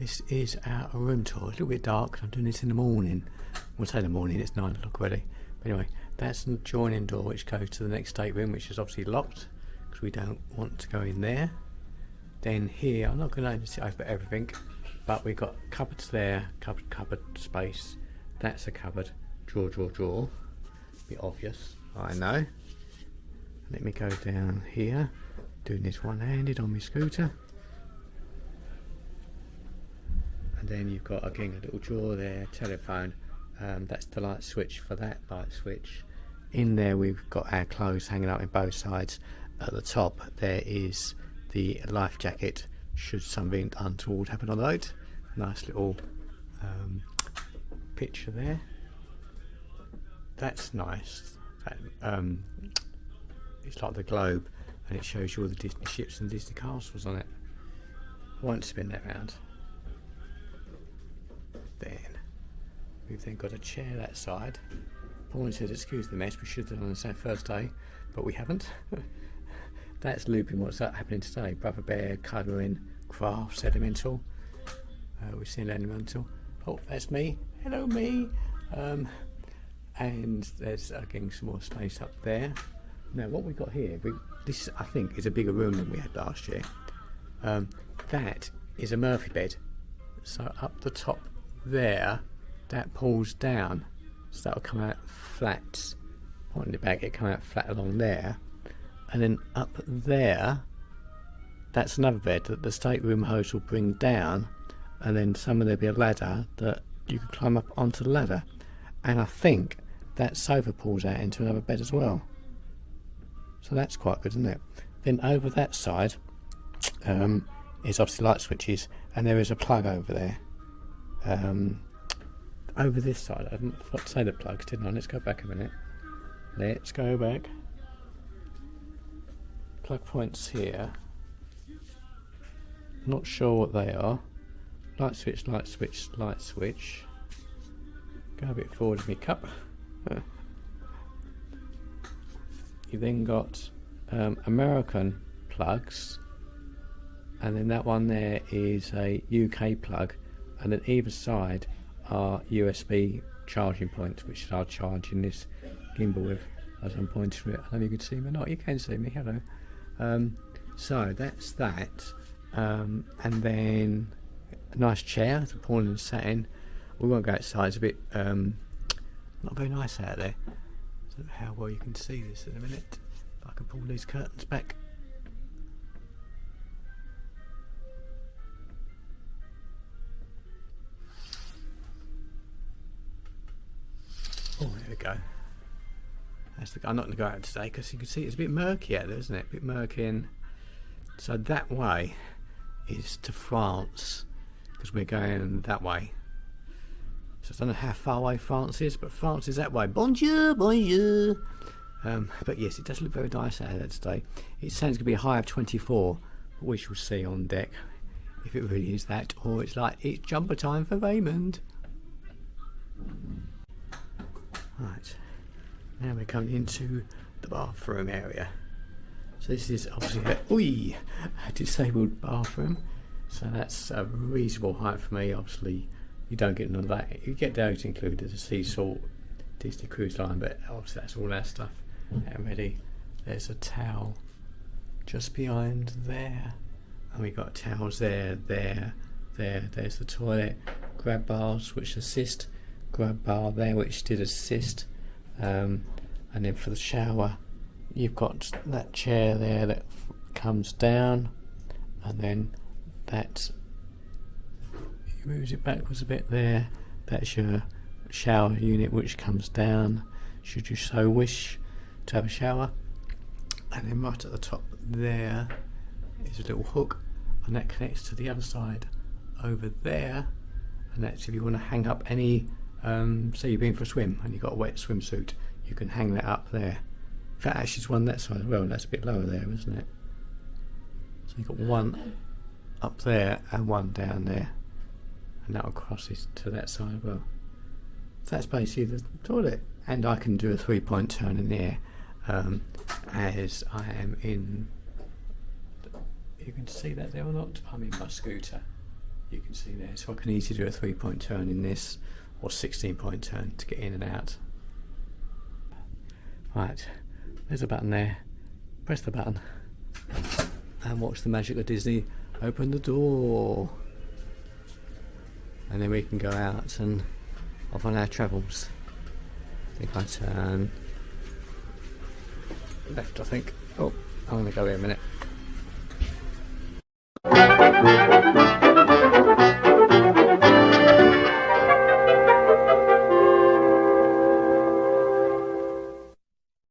This is our room tour. It's a little bit dark. I'm doing this in the morning. We'll say the morning, it's 9 o'clock already. But anyway, that's the joining door which goes to the next stateroom, which is obviously locked because we don't want to go in there. Then here, I'm not going to sit over everything, but we've got cupboards there, cupboard space. That's a cupboard. Drawer. Bit obvious, I know. Let me go down here. Doing this one-handed on my scooter. And then you've got again a little drawer there, telephone. That's the light switch for that light switch. In there we've got our clothes hanging up in both sides. At the top there is the life jacket should something untoward happen on the boat. Nice little picture there. That's nice. It's like the globe, and it shows you all the Disney ships and Disney castles on it. I won't spin that round. Then we've then got a chair that side. Paul said, excuse the mess, we should have done on the first day, but we haven't. That's looping what's happening today. Brother Bear, colouring, craft, sedimental. We've seen elemental. Oh, that's me. Hello, me. And there's again some more space up there. Now what we've got here, this I think is a bigger room than we had last year. That is a Murphy bed. So up the top there, that pulls down, so that'll come out flat. Pointing it back, it come out flat along there, and then up there, that's another bed that the stateroom host will bring down, and then there'll be a ladder that you can climb up onto the ladder, and I think that sofa pulls out into another bed as well. So that's quite good, isn't it? Then over that side is obviously light switches, and there is a plug over there. Over this side, I didn't forgot to say the plugs, didn't I? Let's go back a minute. Let's go back. Plug points here. Not sure what they are. Light switch, light switch, light switch. Go a bit forward of my cup. You then got American plugs, and then that one there is a UK plug, and then either side are USB charging points, which I'll charge in this gimbal with as I'm pointing to it. I don't know if you can see me or not. You can see me, hello. So that's that, and then a nice chair that Paul and sat in. We won't go outside, it's a bit not very nice out there. I don't know how well you can see this in a minute. If I can pull these curtains back. Oh, there we go. I'm not going to go out today because you can see it's a bit murky out there, isn't it? A bit murky. And so that way is to France because we're going that way. So I don't know how far away France is, but France is that way. Bonjour, bonjour. But yes, it does look very nice out there today. It sounds going to be a high of 24, but we shall see on deck if it really is that, or it's like it's jumper time for Raymond. Right, now we're coming into the bathroom area. So this is obviously a disabled bathroom. So that's a reasonable height for me. Obviously, you don't get none of that. You get those included, the sea salt, Disney Cruise Line, but obviously that's all that stuff already. There's a towel just behind there, and we've got towels there. There's the toilet, grab bars which assist, grab bar there which did assist, and then for the shower you've got that chair there that comes down, and then that moves it backwards a bit there. That's your shower unit which comes down should you so wish to have a shower, and then right at the top there is a little hook, and that connects to the other side over there, and that's if you want to hang up any say you've been for a swim and you've got a wet swimsuit, you can hang that up there. In fact, actually, it's one that side as well, and that's a bit lower there, isn't it? So you've got one up there and one down there, and that will cross to that side as well. So that's basically the toilet, and I can do a 3-point turn in there as I am in. You can see that there or not? I'm in my scooter. you can see there. So I can easily do a 3-point turn in this, or 16-point turn to get in and out. Right, there's a button there. Press the button and watch the magic of Disney. Open the door, and then we can go out and off on our travels. I think I turn left, I think. Oh, I'm going to go here a minute.